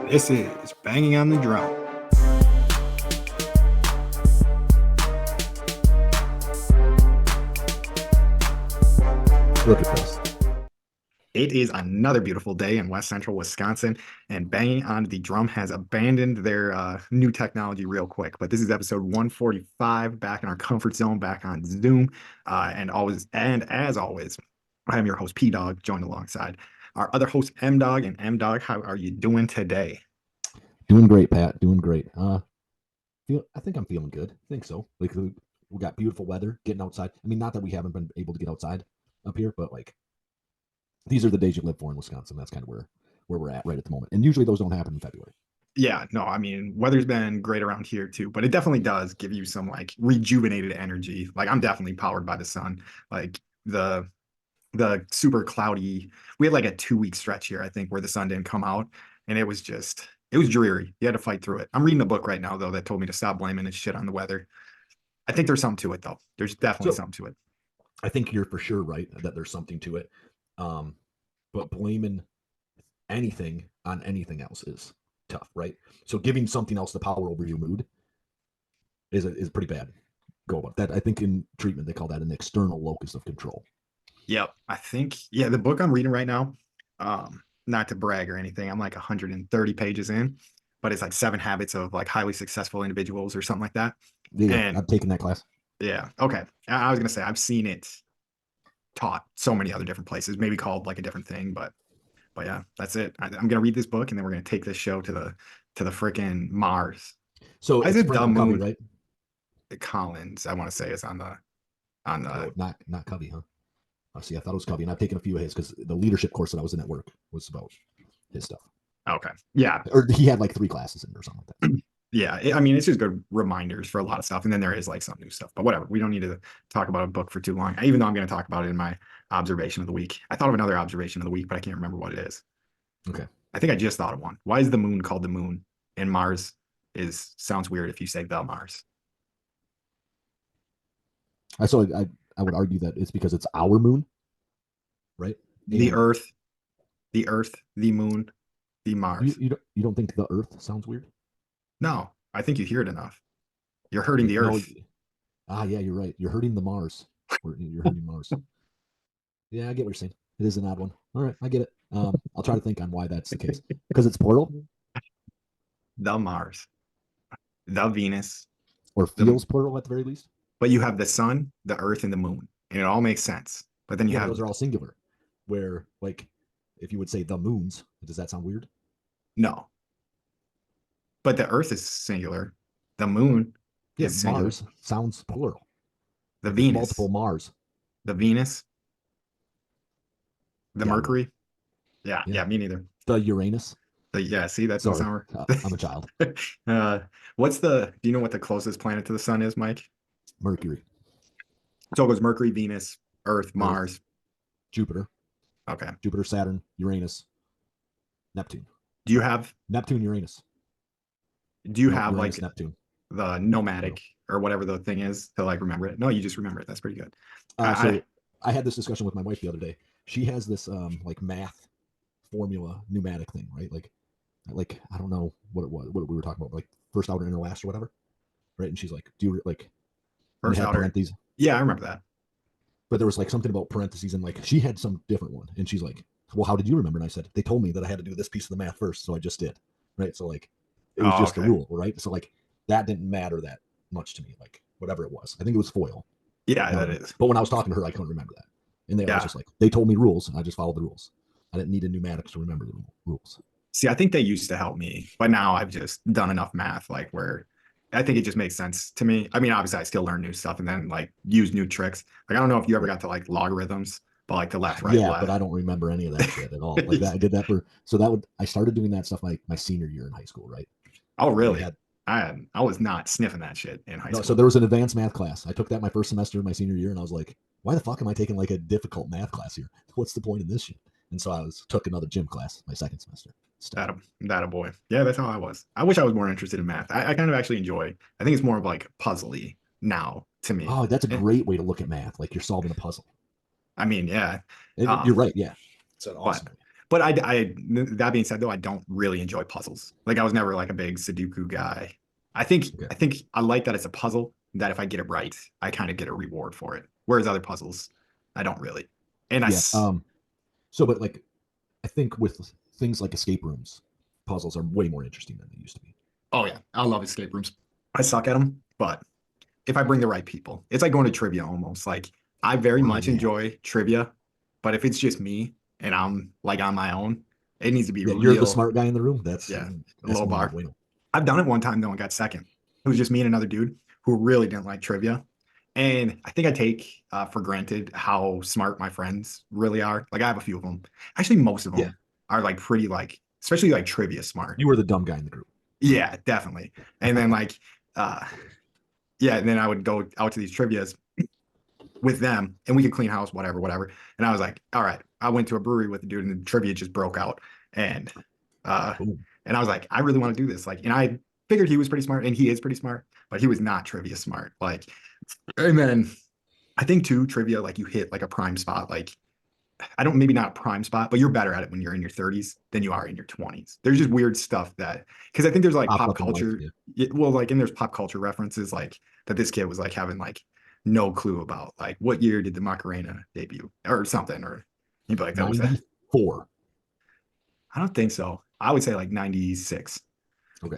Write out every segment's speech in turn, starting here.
This is Banging on the Drum. Look at this. It is another beautiful day in West Central Wisconsin, and Banging on the Drum has abandoned their new technology real quick. But this is episode 145, back in our comfort zone, back on Zoom, and as always, I am your host P Dog, joined alongside our other host M Dog. And M Dog, how are you doing today? Doing great, Pat. Doing great. I think I'm feeling good. I think so. Like we got beautiful weather, getting outside. I mean, not that we haven't been able to get outside up here, but like these are the days you live for in Wisconsin. That's kind of where we're at right at the moment. And usually those don't happen in February. Yeah, no, I mean, weather's been great around here too, but it definitely does give you some like rejuvenated energy. Like I'm definitely powered by the sun. Like the super cloudy. We had like a 2 week stretch here, I think, where the sun didn't come out, and it was dreary. You had to fight through it. I'm reading a book right now though that told me to stop blaming this shit on the weather. I think there's something to it though. There's definitely So something to it. I think you're for sure right that there's something to it. Um, but blaming anything on anything else is tough, right? So giving something else the power over your mood is pretty bad. Go about that. I think in treatment they call that an external locus of control. Yep. I think, yeah, the book I'm reading right now, not to brag or anything, I'm like 130 pages in, but it's like Seven Habits of like highly successful individuals or something like that. Yeah, And I've taken that class. yeah, okay. I was gonna say I've seen it taught so many other different places, maybe called like a different thing, but yeah, that's it. I'm gonna read this book and then we're gonna take this show to the freaking Mars. So Why is it's it the Franklin Covey, moon? right? Collins, I want to say, is on the Oh, not Covey, huh? I see. I thought it was Covey, and I've taken a few of his because the leadership course that I was in at work was about his stuff. okay. Yeah. Or he had like 3 classes in it or something like that. Yeah, I mean, it's just good reminders for a lot of stuff, and then there is like some new stuff. But whatever, we don't need to talk about a book for too long. Even though I'm going to talk about it in my observation of the week. I thought of another observation of the week, but I can't remember what it is. Okay. I think I just thought of one. Why is the moon called the moon? And Mars is sounds weird if you say the Mars. I would argue that it's because it's our moon, right? The And Earth, the Earth, the moon, the Mars. you don't think the Earth sounds weird? No, I think you hear it enough. You're hurting Okay. the No. Earth. Yeah, you're right. You're hurting the Mars. You're hurting Mars. Yeah, I get what you're saying. It is an odd one. All right, I get it. I'll try to think on why that's the case. Because it's plural The Mars, the Venus, or the feels plural at the very least. but you have the sun, the Earth, and the moon, and it all makes sense. But then you Yeah, but have those are all singular. Where like if you would say the moons, does that sound weird? no, but the Earth is singular, the moon Yeah, is singular, Mars sounds plural. the Like there's Venus, multiple Mars. the Venus, the Yeah, I don't know. Mercury. Yeah, Yeah, yeah, me neither. the Uranus. Yeah, see, that doesn't Sorry, sound I'm a child. right. Do you know what the closest planet to the sun is, Mike? Mercury, So it goes Mercury, Venus, Earth, Earth, Mars. Jupiter, Okay. Jupiter, Saturn, Uranus, Neptune, Do you have Neptune, Uranus. do you No, have Uranus, like Neptune. the Plural. nomadic or whatever the thing is to like remember it? No, you just remember it. That's pretty good. I So I had this discussion with my wife the other day. She has this like math formula pneumatic thing, right? Like I don't know what it was, what we were talking about, like first outer inner last or whatever, right? And she's like, "Do you like?" And it first had outer. parentheses, Yeah, I remember that. but there was like something about parentheses, and like she had some different one, and she's like, "Well, how did you remember?" And I said, "They told me that I had to do this piece of the math first, so I just did." Right? So like, it was Oh, just a okay. rule, right? So like, that didn't matter that much to me, like whatever it was. I think it was foil. Yeah, that is. But when I was talking to her, I couldn't remember that, and I was Yeah. just like, they told me rules, and I just followed the rules. I didn't need a pneumatic to remember the rules. See, I think they used to help me, but now I've just done enough math, like where I think it just makes sense to me. I mean, obviously, I still learn new stuff and then like use new tricks. Like, I don't know if you ever got to like logarithms, but like the left, right, Yeah, but left. I don't remember any of that shit at all. Like that, I did that for so that would I started doing that stuff like my senior year in high school, right? Oh, And we really? had I was not sniffing that shit in high no, so school. there was an advanced math class. I took that my first semester of my senior year, and I was like, why the fuck am I taking like a difficult math class here? What's the point in this shit? And so took another gym class my second semester. That that a boy. Yeah, that's how I was. I wish I was more interested in math. I kind of actually enjoy. I think it's more of like puzzly now to me. Oh, that's a Eh, great way to look at math. Like you're solving a puzzle. I mean, yeah. And Um, you're right. Yeah, it's an but awesome way. But that being said, though, I don't really enjoy puzzles. Like I was never like a big Sudoku guy. Okay. I think I like that it's a puzzle that if I get it right, I kind of get a reward for it. Whereas other puzzles, I don't really. And Yeah. So, but like, I think with things like escape rooms, puzzles are way more interesting than they used to be. oh yeah, I love escape rooms. I suck at them, but if I bring the right people, it's like going to trivia almost. Like I very Oh much yeah. enjoy trivia, but if it's just me and I'm like on my own, it needs to be Yeah, you're the real, smart guy in the room. yeah, That's low no bar. bueno. I've done it one time though and got second. It was just me and another dude who really didn't like trivia. And I think I take for granted how smart my friends really are. Like I have a few of them. Actually, most of Yeah, them are like pretty like, especially like trivia smart. you were the dumb guy in the group. Yeah, definitely. And then like, uh, yeah, and then I would go out to these trivias with them and we could clean house, whatever, whatever. And I was like, all right. I went to a brewery with a dude and the trivia just broke out. And uh Boom. and I was like, I really want to do this. Like, and I figured he was pretty smart and he is pretty smart, but he was not trivia smart. Like, and then I think too, trivia, like you hit like a prime spot. Like, I don't maybe not a prime spot, but you're better at it when you're in your 30s than you are in your 20s. There's just weird stuff that because I think there's like Popped pop up in life. culture. Yeah. Well, like and there's pop culture references like that this kid was like having like no clue about like what year did the Macarena debut or something or he'd be like that was a 94. I don't think so. I would say like 96, Okay.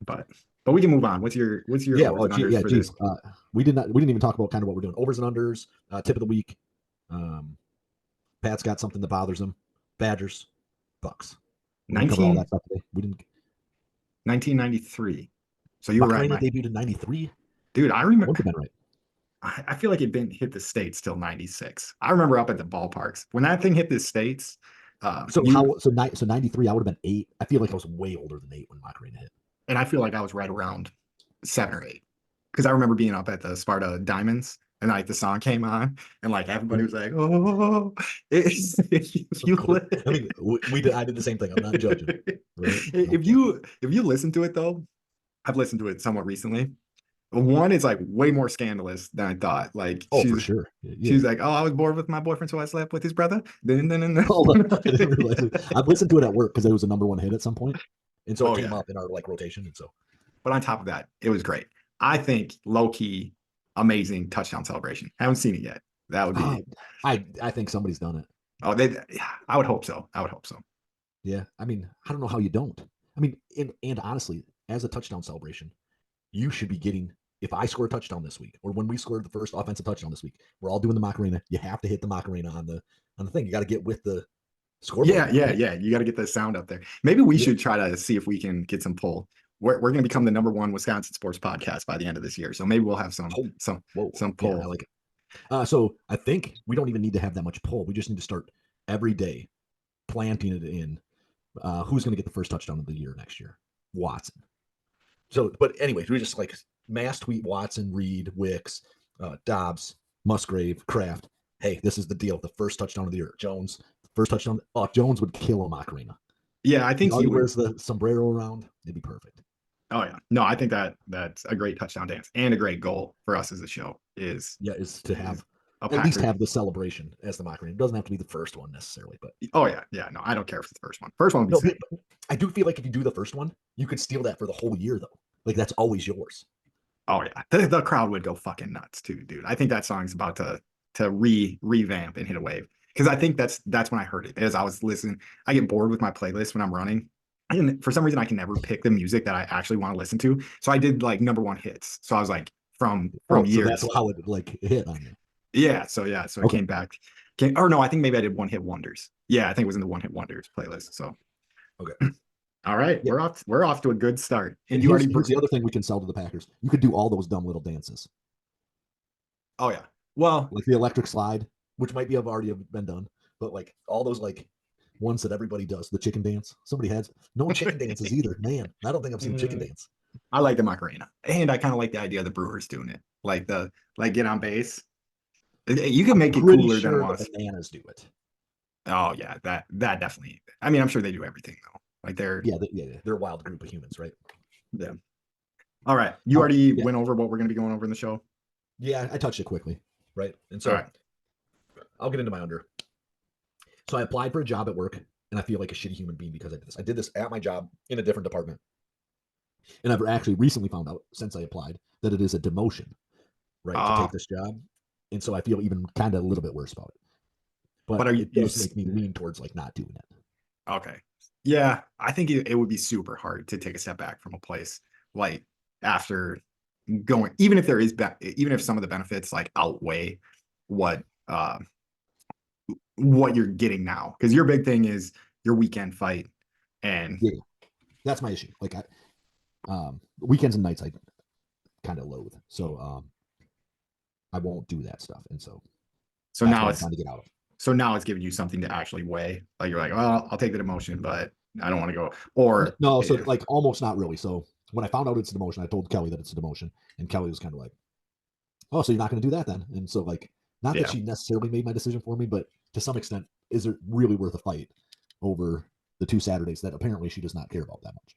but we can move on. What's your Yeah. overs Oh, and unders yeah. for this? Geez. We didn't even talk about kind of what we're doing. Overs and unders. Tip of the week. Um, Pat's got something that bothers him. Badgers. Bucks. We're gonna cover all 19, that stuff today. We didn't. 1993. So you were right, Macarena Mike. debuted in '93. Dude, I I remember wouldn't have been right. I feel like it didn't hit the States till 96. I remember up at the ballparks. When that thing hit the States, So you how so '93? I would have been 8. I feel like I was way older than 8 when Macarena hit. and I feel like I was right around 7 or 8. Because I remember being up at the Sparta Diamonds and like the song came on and like everybody was like, oh, if Of you course. I mean, I did the same thing. I'm not judging, right? Not judging. if you listen to it though, I've listened to it somewhat recently. One is like way more scandalous than I thought. Like Oh, for sure. Yeah. she's like, oh, I was bored with my boyfriend, so I slept with his brother. Then. Hold on. I didn't realize it. I've listened to it at work because it was a number one hit at some point, and so it Oh came yeah. up in our like rotation, and so But on top of that, it was great. I think low key, amazing touchdown celebration. Haven't seen it yet. That would uh, be I think somebody's done it. oh they yeah, I would hope so. I would hope so. Yeah. I mean, I don't know how you don't. I mean, and honestly, as a touchdown celebration, you should be getting. If I score a touchdown this week, or when we scored the first offensive touchdown this week, we're all doing the Macarena. You have to hit the Macarena on the thing. You got to get with the scoreboard, Yeah, yeah, right? yeah. You got to get the sound up there. Maybe we Yeah. should try to see if we can get some pull. We're going to become the number one Wisconsin sports podcast by the end of this year. So maybe we'll have Oh, whoa. some Yeah, I pull. like it. So I think we don't even need to have that much pull. We just need to start every day planting it in. Who's going to get the first touchdown of the year next year? Watson. So, but anyways, we just like mass tweet Watson, Reed, Wicks, Dobbs, Musgrave, Kraft. Hey, this is the deal. The first touchdown of the year. Jones, first touchdown. Oh, Jones would kill a Macarena. Yeah, I He think he already would. wears the sombrero around. It'd be perfect. Oh yeah. No, I think that's a great touchdown dance and a great goal for us as a show Yeah, is to is have a at least Packer. have the celebration as the Macarena. It doesn't have to be the first one necessarily, but Oh yeah, yeah. No, I don't care if it's the first one. First one would be no, sick. but I do feel like if you do the first one, you could steal that for the whole year though. Like that's always yours. Oh yeah, the crowd would go fucking nuts too, dude. I think that song's about to revamp and hit a wave because I think that's when I heard it. As I was listening, I get bored with my playlist when I'm running, and for some reason I can never pick the music that I actually want to listen to. So I did like number one hits. So I was like from Oh, so that's years, how it like hit on you. yeah. So it Okay. came back. Or no, I think maybe I did one hit wonders. Yeah, I think it was in the one hit wonders playlist. So Okay. all right, Yeah. we're off to a good start. And And you already, here's the other thing we can sell to the Packers. You could do all those dumb little dances, oh yeah. Well, like the electric slide, which might be have already been done, but like all those like ones that everybody does, the chicken dance. Somebody has no chicken dances either. Man, I don't think I've seen a chicken dance. I like the Macarena, and I kind of like the idea of the Brewers doing it, like the like get on base. You can I'm make it pretty cooler than it sure the was. bananas do it. Oh yeah, that definitely. I mean, I'm sure they do everything though. Like They're a wild group of humans, right? yeah. All right, you already Yeah, went over what we're going to be going over in the show. yeah. I touched it quickly, right? And All so right. I'll get into my under. So I applied for a job at work and I feel like a shitty human being because I did this. I did this at my job in a different department, and I've actually recently found out since I applied that it is a demotion, right, to Uh, take this job, and so I feel even kind of a little bit worse about it. but But are it does make me lean towards like not doing it. okay? Yeah, I think it would be super hard to take a step back from a place like after going, even if there is, even if some of the benefits like outweigh what what you're getting now, because your big thing is your weekend fight, and Yeah, that's my issue. Like weekends and nights I kind of loathe, so I won't do that stuff, and so so that's now what I'm it's trying to get out of. giving you something to actually weigh. Like you're like, well, I'll take the demotion, but I don't want to go. Or No, so like almost not really. So when I found out it's a demotion, I told Kelly that it's a demotion, and Kelly was kind of like, "Oh, so you're not going to do that then?" And so like, not that yeah, she necessarily made my decision for me, but to some extent, is it really worth a fight over the 2 Saturdays that apparently she does not care about that much?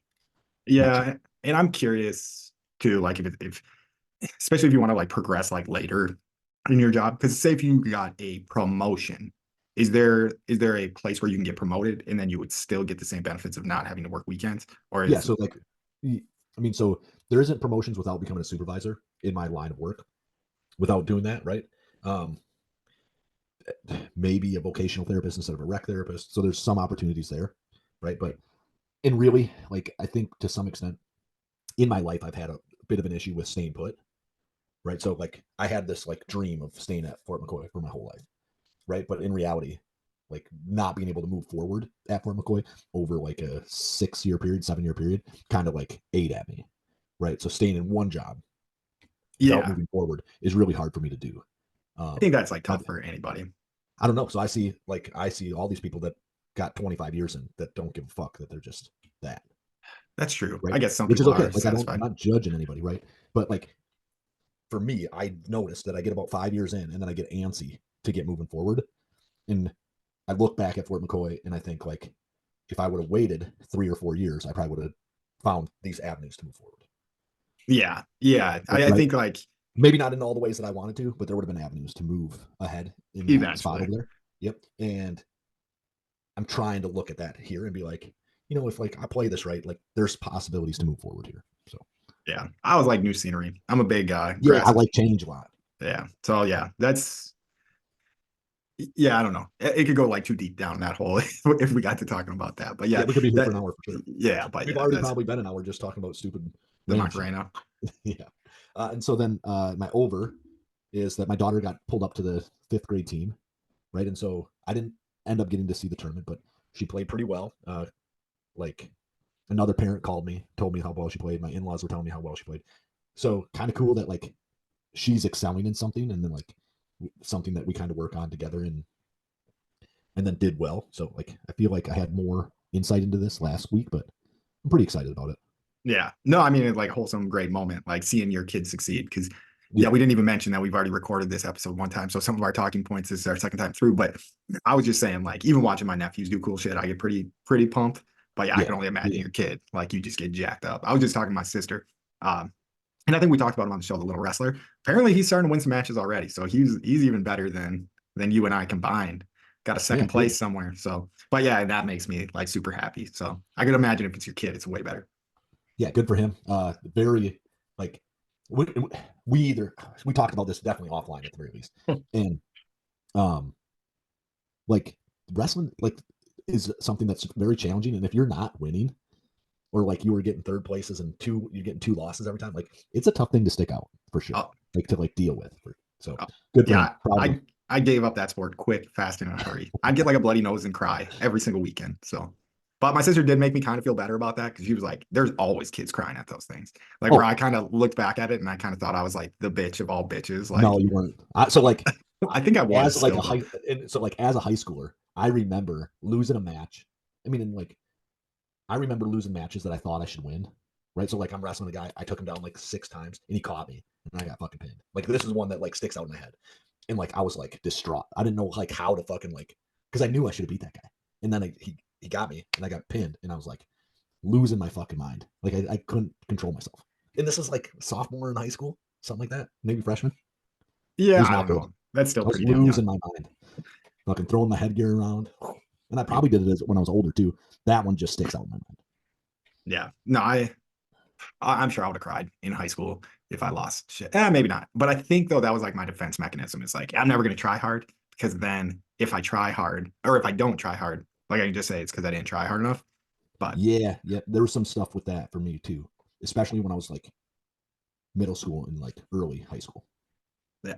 Not she. yeah, and I'm curious too, like if especially if you want to like progress like later in your job, because say if you got a promotion, is there a place where you can get promoted and then you would still get the same benefits of not having to work weekends, or Yeah. is So like, I mean, so there isn't promotions without becoming a supervisor in my line of work. Without doing that, right? Um, maybe a vocational therapist instead of a rec therapist. So there's some opportunities there, right? But and really, like I think to some extent in my life, I've had a bit of an issue with staying put, right? So like I had this like dream of staying at Fort McCoy for my whole life, right? But in reality, like not being able to move forward at Fort McCoy over like a 6 year period, 7 year period, kind of like ate at me, right? So staying in one job without yeah, moving forward is really hard for me to do. I Um, think that's like but tough for anybody. I don't know. So I see all these people that got 25 years in that don't give a fuck that they're just that, That's true. right? I guess some Which is people okay. are Like I'm satisfied. not judging anybody, right? But like for me, I noticed that I get about 5 years in and then I get antsy to get moving forward. And I look back at Fort McCoy and I think like if I would have waited 3 or 4 years, I probably would have found these avenues to move forward. Yeah, yeah. I Right. think like Maybe not in all the ways that I wanted to, but there would have been avenues to move ahead in that spot eventually. over there. Yep. And I'm trying to look at that here and be like, if like I play this right, like there's possibilities to move forward here. So Yeah, I was like new scenery. I'm a big yeah, I grass. like change a lot. Yeah, so yeah, that's yeah. I don't know. It could go like too deep down that hole if we got to talking about that. But Yeah, yeah, we could be here for that an hour for sure. yeah, but We've yeah, already that's probably been an hour just talking about stupid the random shit. Macarena. Yeah. And so then my over is that my daughter got pulled up to the fifth grade team, right? And so I didn't end up getting to see the tournament, but she played pretty well. Like another parent called me, told me how well she played. My in-laws were telling me how well she played. So kind of cool that like she's excelling in something and then like something that we kind of work on together and then did well. So like I feel like I had more insight into this last week, but I'm pretty excited about it. Yeah. No, I mean, it's like wholesome, great moment, like seeing your kids succeed. Cause yeah, Yeah. we didn't even mention that we've already recorded this episode one time. So some of our talking points this is our second time through. But I was just saying, like, even watching my nephews do cool shit, I get pretty pumped. But yeah, I Yeah. can only imagine Yeah. your kid. Like you just get jacked up. I was just talking to my sister. And I think we talked about him on the show, The Little Wrestler. Apparently he's starting to win some matches already. So he's even better than you and I combined. Got a Yeah. second Cool. place somewhere. So, but yeah, that makes me like super happy. So I could imagine if it's your kid, it's way better. Yeah. Good for him. Very like we, we either we talked about this definitely offline at the very least, and um like wrestling like is something that's very challenging, and if you're not winning or like you were getting third places and you're getting two losses every time, like it's a tough thing to stick out for sure, Uh, like to like deal with. So uh, good for him. yeah, Proud of him. I gave up that sport quick, fast, and in a hurry. I'd get like a bloody nose and cry every single weekend. So, but my sister did make me kind of feel better about that because she was like, "There's always kids crying at those things." Like where Oh I kind of looked back at it and I kind of thought I was like the bitch of all bitches. no, Like you weren't. So like I think I was as like still a though. high and so like as a high schooler, I remember losing a match. I mean, and like I remember losing matches that I thought I should win. Right. So like I'm wrestling a guy, I took him down like 6 times and he caught me and I got fucking pinned. Like this is one that like sticks out in my head. And like I was like distraught. I didn't know like how to fucking like because I knew I should have beat that guy. And then he got me and I got pinned and I was like losing my fucking mind. Like I couldn't control myself. And this is like sophomore in high school, something like that, maybe freshman. It Yeah, was I not don't good. know. That's still I was pretty damn young. losing my mind. Fucking throwing my headgear around. And I probably did it when I was older too. That one just sticks out in my mind. Yeah. No, I'm sure I would have cried in high school if I lost shit. Maybe not. But I think though that was like my defense mechanism. It's like I'm never gonna try hard because then if I try hard or if I don't try hard, like I can just say it's because I didn't try hard enough. But Yeah, yeah. There was some stuff with that for me too, especially when I was like middle school and like early high school. yeah.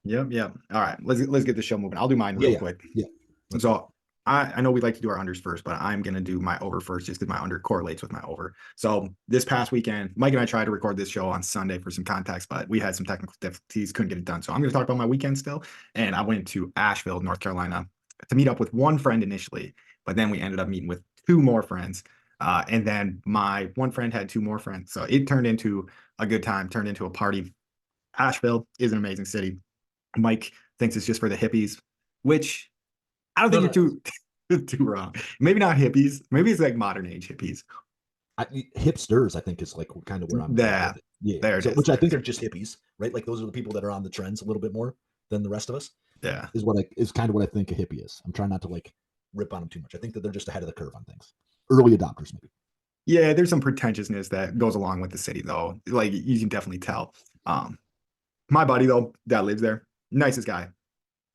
Yep, yep. All right. Let's get the show moving. I'll do mine Yeah, real yeah, quick. yeah. Let's go. So I know we like to do our unders first, but I'm gonna do my over first just because my under correlates with my over. So this past weekend, Mike and I tried to record this show on Sunday for some context, but we had some technical difficulties, couldn't get it done. So I'm gonna talk about my weekend still. And I went to Asheville, North Carolina, to meet up with one friend initially, but then we ended up meeting with two more friends. And then my one friend had two more friends. So it turned into a good time, turned into a party. Asheville is an amazing city. Mike thinks it's just for the hippies, which I don't No, think you're no. too wrong. Maybe not hippies. Maybe it's like modern age hippies. Hipsters, I think, is like kind of where I'm at Yeah, with it. Yeah. there it So, is. which I There it think is. are just hippies, right? Like those are the people that are on the trends a little bit more than the rest of us. Yeah, Is kind of what I think a hippie is. I'm trying not to like rip on them too much. I think that they're just ahead of the curve on things. Early adopters, maybe. yeah. There's some pretentiousness that goes along with the city, though. Like you can definitely tell. Um, my buddy though that lives there, nicest guy,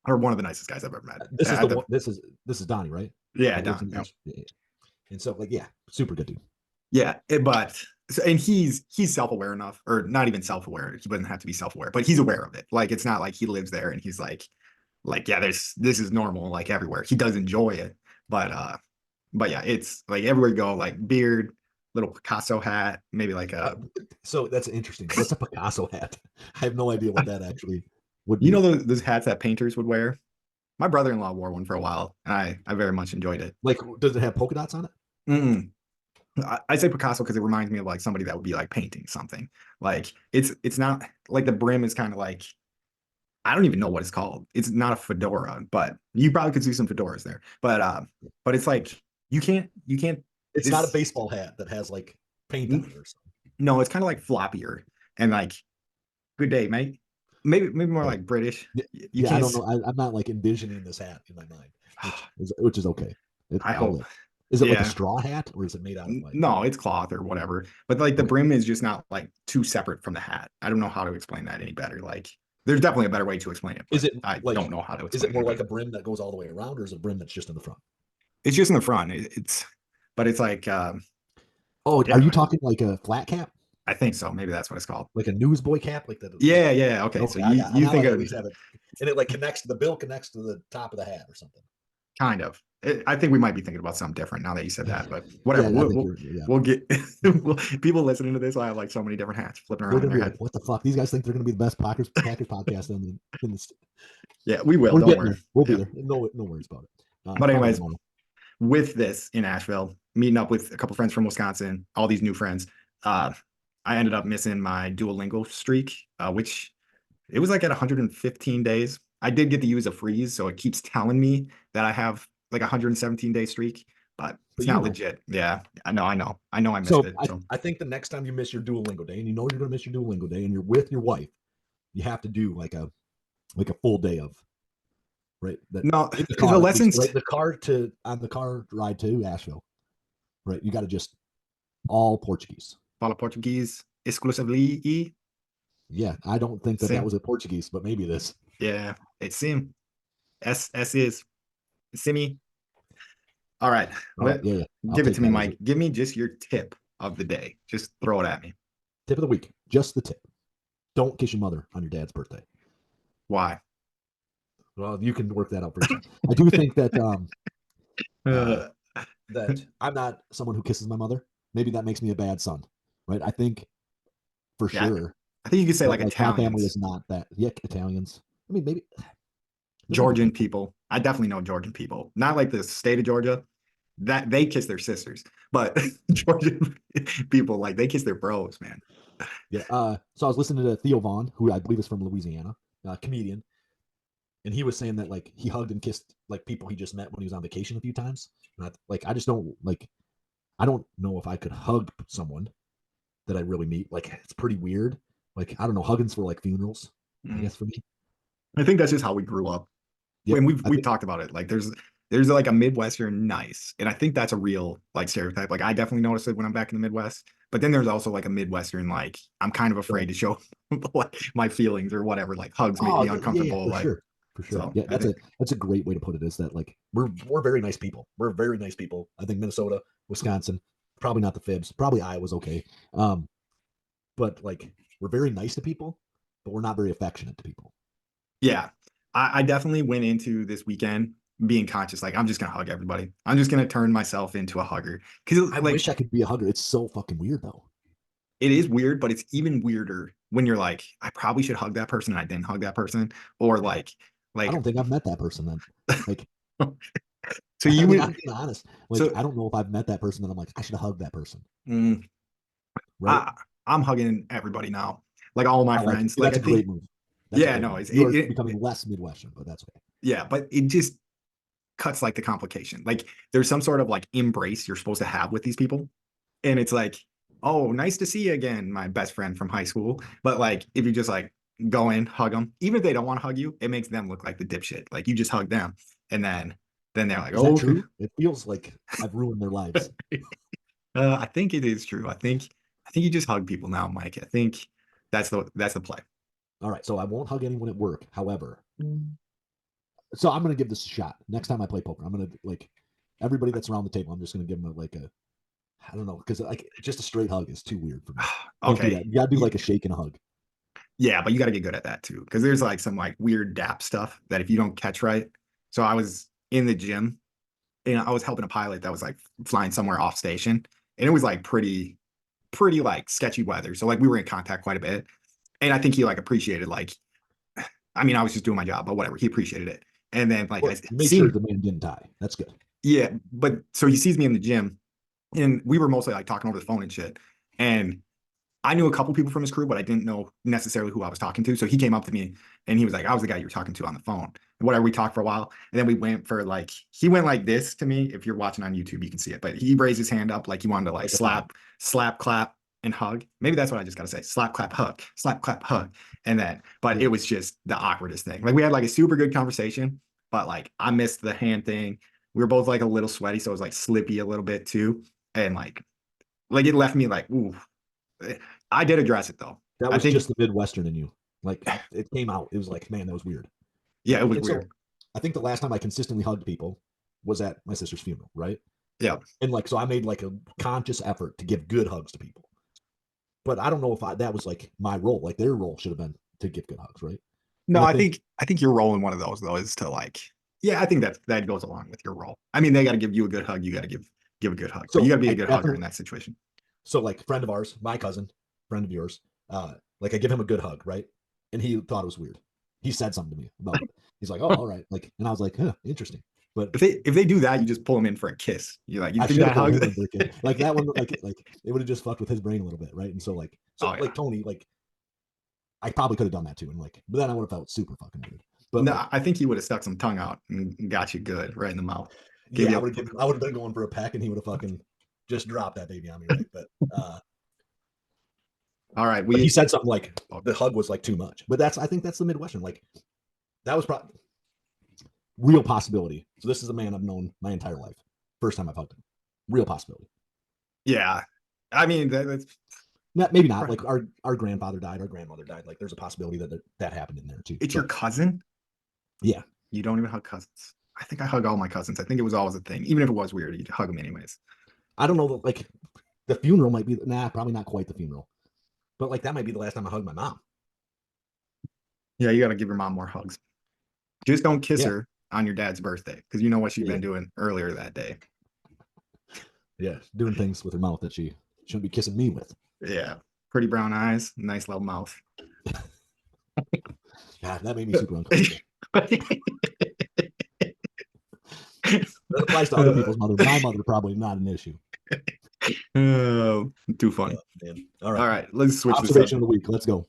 or one of the nicest guys I've ever met. This is the At the one. This is Donnie, right? yeah, That lives Don. in Yeah, yeah, yeah. And so like yeah, super good dude. yeah. But and he's self-aware enough, or not even self-aware. He doesn't have to be self-aware, but he's aware of it. Like it's not like he lives there and he's like yeah, this is normal like everywhere. He does enjoy it, but yeah, it's like everywhere you go, like beard, little Picasso hat, maybe like Uh, a so that's interesting. What's a Picasso hat? I have no idea what that actually would you know be. those hats that painters would wear. My brother-in-law wore one for a while, and I very much enjoyed it. Like, does it have polka dots on it? Mm-mm. I say Picasso because it reminds me of like somebody that would be like painting something. Like it's not like the brim is kind of like I don't even know what it's called. It's not a fedora, but you probably could see some fedoras there. But it's like you can't It's not a this baseball hat that has like paint on it or something. no, it's kind of like floppier and like good day, mate. Maybe more Okay. like British. Yeah, You yeah, I can't. don't know. I'm not like envisioning this hat in my mind, which is okay. I I'll hope. live. Is it like a Yeah. straw hat or is it made out of like? No, it's cloth or whatever. But like the Okay, brim is just not like too separate from the hat. I don't know how to explain that any better. Like there's definitely a better way to explain it, is but it I like? don't know how to Is it explain it more any like a better. brim that goes all the way around, or is it a brim that's just in the front? It's just in the front. But it's like Oh, are you yeah, talking like a flat cap, I think so. Maybe that's what it's called. like a newsboy cap, like the like? Yeah, yeah. Okay. So Okay, I got you now. think I at of least have it, and it like connects. The bill connects to the top of the hat or something. kind of. I think we might be thinking about something different now that you said that, but whatever. Yeah, I think you're. Yeah, We'll get people listening to this. I have like so many different hats flipping they're around in gonna their be like, head. "What the fuck?" These guys think they're gonna be the best Packers podcast in the. Yeah, we will. We're Don't getting worry. there. We'll be Yeah. there. No worries about it. But Probably anyways, tomorrow. with this in Asheville, meeting up with a couple friends from Wisconsin, all these new friends. Uh, I ended up missing my Duolingo streak, which it was like at 115 days. I did get to use a freeze, so it keeps telling me that I have like a 117-day streak, but But it's you not know, legit. Yeah, I know I missed so it. I, So I think the next time you miss your Duolingo day, and you know you're gonna miss your Duolingo day, and you're with your wife, you have to do like a full day of right that no, in the the car at least, lessons right? The car to on the car ride to Asheville, right? You got to just all Portuguese. fala português exclusively. Yeah, I don't think that Sim. was a Portuguese, but maybe this. Yeah, it's sim. S is simi. All right, All right, let yeah, yeah. I'll give it take to me, that as a Mike. Give me just your tip of the day. Just throw it at me. tip of the week. Just the tip. Don't kiss your mother on your dad's birthday. Why? Well, you can work that out for yourself. I do think that uh, Uh, that I'm not someone who kisses my mother. Maybe that makes me a bad son, right? I think for yeah, sure I think you could say that like like my family Italians, is not that. Yeah, Italians. I mean, maybe there might be Georgian people. people. I definitely know Georgian people. Not like the state of Georgia. That they kiss their sisters, but Georgian people like they kiss their bros, man. Yeah. So I was listening to Theo Vaughn, who I believe is from Louisiana, comedian, and he was saying that like he hugged and kissed like people he just met when he was on vacation a few times. And I just don't like. I don't know if I could hug someone that I really meet. Like it's pretty weird. Like I don't know, hugging's for like funerals, I Mm. guess for me. I think that's just how we grew up. Yep. When I we've think talked about it. Like there's like a Midwestern nice. And I think that's a real like stereotype. Like I definitely notice it when I'm back in the Midwest. But then there's also like a Midwestern, like I'm kind of afraid Right. to show like my feelings or whatever. Like hugs make Oh me yeah, uncomfortable. for Like sure, for sure. so Yeah, I think that's a great way to put it. Is that like we're very nice people. We're very nice people. I think Minnesota, Wisconsin, probably not the Fibs. Probably Iowa's okay. Um, but like we're very nice to people, but we're not very affectionate to people. yeah. I definitely went into this weekend being conscious, like I'm just gonna hug everybody. I'm just gonna turn myself into a hugger. Cause I like wish I could be a hugger. It's so fucking weird though. it is weird, but it's even weirder when you're like, I probably should hug that person and I didn't hug that person. Or I like don't think I've met that person then. Like, so I you mean, I'm would being honest. Like, so I don't know if I've met that person that I'm like, I should have hugged that person. mm, Right. I I'm hugging everybody now. Like all my I like it. friends. See, Like that's I a great think, move. That's a yeah, great no, move. it's You are becoming less Midwestern, but that's okay. yeah, but it just cuts like the complication. Like there's some sort of like embrace you're supposed to have with these people. And it's like, oh, nice to see you again, my best friend from high school. But like if you just like go in, hug them, even if they don't want to hug you, it makes them look like the dipshit. Like you just hug them. And then they're like, Is that oh, okay. true? It feels like I've ruined their lives. I think it is true. I think you just hug people now, Mike. I think that's the play. All right, so I won't hug anyone at work. However, so I'm gonna give this a shot. Next time I play poker, I'm gonna like everybody that's around the table. I'm just gonna give them like a I don't know because like just a straight hug is too weird for me. Can't do Okay. that. You gotta do like a shake and a hug. Yeah, but you got to get good at that too, because there's like some like weird DAP stuff that if you don't catch right. So I was in the gym and I was helping a pilot that was like flying somewhere off station, and it was like pretty like sketchy weather. So like we were in contact quite a bit, and I think he like appreciated like, I mean, I was just doing my job, but whatever, he appreciated it. And then like I Well, you made sure seen, the man didn't die. That's good. yeah, but so he sees me in the gym, and we were mostly like talking over the phone and shit, and I knew a couple people from his crew, but I didn't know necessarily who I was talking to. So he came up to me and he was like, I was the guy you were talking to on the phone. And whatever, we talked for a while. And then we went for like, he went like this to me. If you're watching on YouTube, you can see it. But he raised his hand up like he wanted to like Like a thumb up. slap, clap, and hug. Maybe that's what I just got to say. Slap, clap, hug, slap, clap, hug. And then, but Yeah. it was just the awkwardest thing. Like we had like a super good conversation, but like I missed the hand thing. We were both like a little sweaty. So it was like slippy a little bit too. And like it left me like, ooh, I did address it though. That I was think, just the Midwestern in you. Like it came out. It was like, man, that was weird. yeah, it was And so weird. I think the last time I consistently hugged people was at my sister's funeral, right? Yeah. And like, so I made like a conscious effort to give good hugs to people. But I don't know if that was like my role. Like their role should have been to give good hugs, right? No, And I think I think you're rolling one of those though is to like, yeah, I think that goes along with your role. I mean, they got to give you a good hug. You got to give a good hug, but you so. got to be a I good hugger in definitely that situation. so like friend of ours, my cousin, friend of yours. Like I give him a good hug, right? And he thought it was weird. He said something to me about it. He's like, "Oh, all right." Like, and I was like, "Huh, interesting." But If they do that, you just pull them in for a kiss. You're like, you I think should have that pulled hugs? him in for a kid. Like that one, like it would have just fucked with his brain a little bit, right? And so Oh yeah. like Tony, like I probably could have done that too, and like, but then I would have felt super fucking weird. But No, like, I think he would have stuck some tongue out and got you good right in the mouth. Gave yeah, you I would have been going for a peck, and he would have fucking just dropped that baby on me, right? all right. But he We said something like the hug was like too much. But I think that's the Midwestern. Like that was probably real possibility. So this is a man I've known my entire life. First time I've hugged him. Real possibility. yeah. I mean that's Not, maybe not. Like our grandfather died, our grandmother died. Like there's a possibility that that happened in there too. it's your But cousin. yeah, You don't even hug cousins. I think I hug all my cousins. I think it was always a thing. Even if it was weird, you'd hug them anyways. I don't know. Like the funeral might be probably not quite the funeral, but like that might be the last time I hugged my mom. Yeah, you got to give your mom more hugs. Just don't kiss Yeah, her on your dad's birthday because you know what she'd yeah, been doing earlier that day. yeah. Doing things with her mouth that she shouldn't be kissing me with. Yeah. Pretty brown eyes, nice little mouth. God, that made me super uncomfortable. That applies to other people's mother. My mother probably not an issue. Oh, too funny. Man. All All right. right, let's switch this up. Observation of the week. Let's go.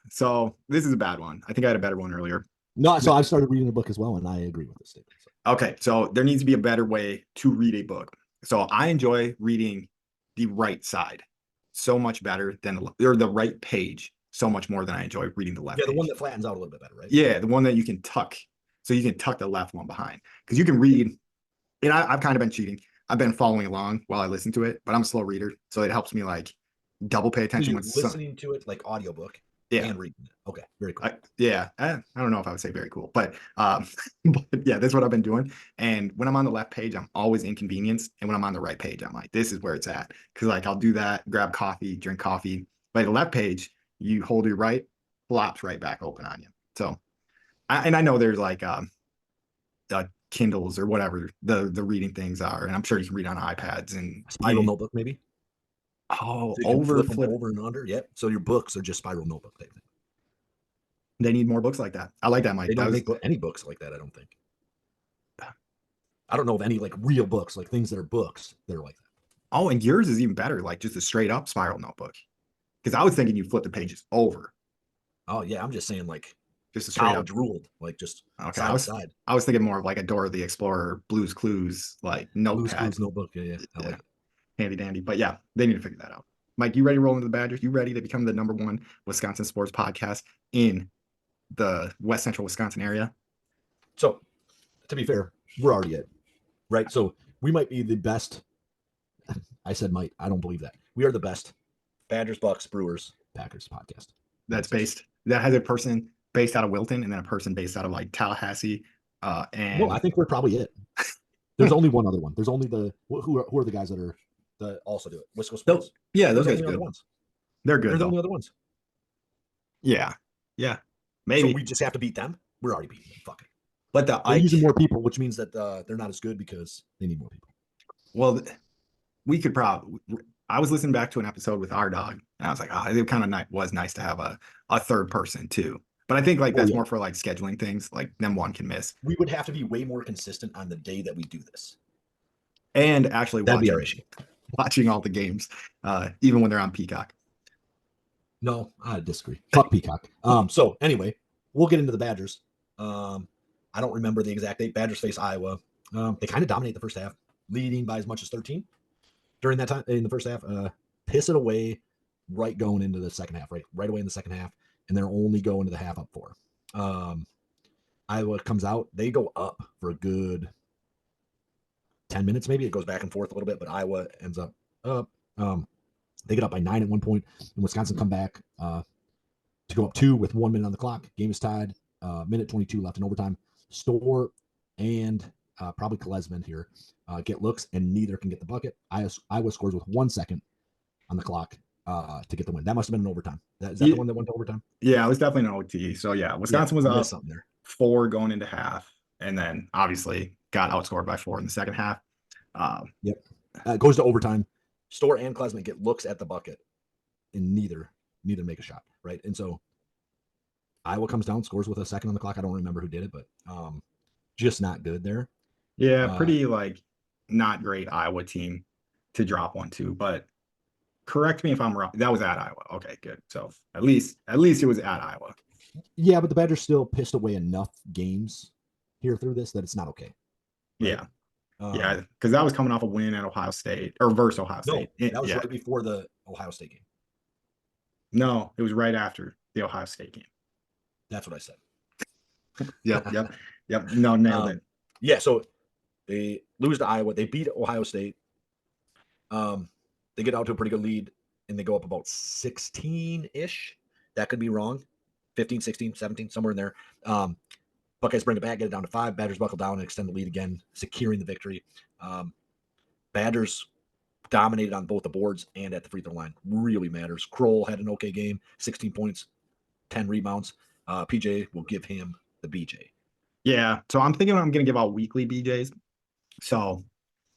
So this is a bad one. I think I had a better one earlier. No, so I've started reading a book as well, and I agree with this statement. So. Okay, so there needs to be a better way to read a book. So I enjoy reading the right side so much better than or the right page so much more than I enjoy reading the left Yeah, the one page. that flattens out a little bit better, right? Yeah, the one that you can tuck. So you can tuck the left one behind because you can read And I've kind of been cheating. I've been following along while I listen to it, but I'm a slow reader, so it helps me like double pay So attention you're when some. listening to it like audiobook Yeah, and reading it. Okay, very cool. I don't know if I would say very cool, but but yeah, that's what I've been doing. And when I'm on the left page, I'm always inconvenienced, and when I'm on the right page, I'm like, this is where it's at. Because like I'll do that, grab coffee, drink coffee. But the left page, you hold your right, flops right back open on you. So, and I know there's like Kindles or whatever the reading things are, and I'm sure you can read on iPads and Spiral notebook, maybe. oh, So you can over flip them flip. over and under. Yep. So your books are just spiral notebook type thing. They need more books like that. I like that, They Mike. That don't was make any books like that, I don't think. I don't know of any like real books, like things that are books that are like that. oh, and yours is even better, like just a straight up spiral notebook. Because I was thinking you flip the pages over, Oh yeah, I'm just saying like just a straight up. college ruled, like just Okay, side to side. I was thinking more of like a Dora the Explorer, Blue's Clues, like Blue's notepad. Clues notebook. Yeah, yeah. I Yeah, like it. handy dandy. But yeah, they need to figure that out. Mike, you ready to roll into the Badgers? You ready to become the #1 Wisconsin sports podcast in the West Central Wisconsin area? So to be fair, we're already at right. So we might be the best. I said might. I don't believe that. We are the best Badgers, Bucks, Brewers, Packers podcast. That has a person based out of Wilton and then a person based out of like Tallahassee. No, I And think we're probably it. There's only one other one. There's only the who are the guys that are that also do it? Wisco Sports. yeah, They're those the guys are only other good. ones. They're They're good the though. only other ones. Yeah. Yeah. So Maybe. we just have to beat them. We're already beating them. Fuck it. But the They're Ike, using more people, which means that they're not as good because they need more people. well, we could probably. I was listening back to an episode with our dog, and I was like, oh, it kind of was nice to have a third person too. But I think like Oh that's yeah, more for like scheduling things, like them one can miss, we would have to be way more consistent on the day that we do this. and actually That'd be our issue. watching all the games, even when they're on Peacock. No, I disagree. Fuck Peacock. So anyway, we'll get into the Badgers. I don't remember the exact date. Badgers face Iowa. They kind of dominate the first half, leading by as much as 13 during that time in the first half. Piss it away right going into the second half, right away in the second half, and they're only going to the half up 4. Iowa comes out, they go up for a good 10 minutes, maybe. It goes back and forth a little bit, but Iowa ends up up. They get up by 9 at one point, and Wisconsin come back to go up 2 with 1 minute on the clock. Game is tied. Minute 22 left in overtime. Store and probably Klesman here get looks, and neither can get the bucket. Iowa scores with 1 second on the clock to get the win. That must have been an overtime. Is that Yeah, the one that went to overtime? yeah, it was definitely an OT. So yeah, Yeah, Wisconsin was I missed up something there. 4 going into half, and then obviously got outscored by 4 in the second half. Yep. It goes to overtime. Store and Klesman get looks at the bucket, and neither make a shot, right? And so Iowa comes down, scores with a second on the clock. I don't remember who did it, but just not good there. Yeah, pretty like not great Iowa team to drop 1-2, but correct me if I'm wrong. That was at Iowa. Okay, good. So at least it was at Iowa. Yeah, but the Badgers still pissed away enough games here through this that it's not okay. Right? Yeah. Yeah, because that was coming off a win at Ohio State or versus Ohio State. No, that was yeah. right before the Ohio State game. No, it was right after the Ohio State game. That's what I said. Yep. No, nailed it. Yeah, so they lose to Iowa. They beat Ohio State. They get out to a pretty good lead, and they go up about 16-ish. That could be wrong. 15, 16, 17, somewhere in there. Buckeyes bring it back, get it down to 5. Badgers buckle down and extend the lead again, securing the victory. Badgers dominated on both the boards and at the free throw line. Really matters. Kroll had an okay game, 16 points, 10 rebounds. PJ will give him the BJ. Yeah, so I'm thinking I'm going to give out weekly BJs. So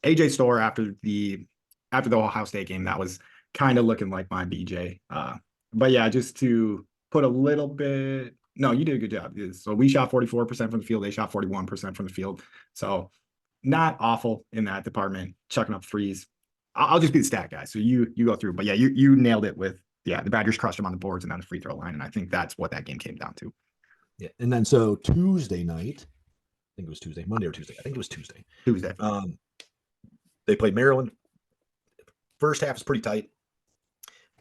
AJ Store after the Ohio State game, that was kind of looking like my BJ. But yeah, just to put a little bit. No, you did a good job. So we shot 44% from the field. They shot 41% from the field. So not awful in that department, chucking up threes. I'll just be the stat guy. So you go through. But yeah, you nailed it with the Badgers crushed them on the boards and on the free throw line. And I think that's what that game came down to. Yeah, and then so Tuesday night, I think it was Tuesday, Monday or Tuesday. I think it was Tuesday. Tuesday. They played Maryland. First half is pretty tight.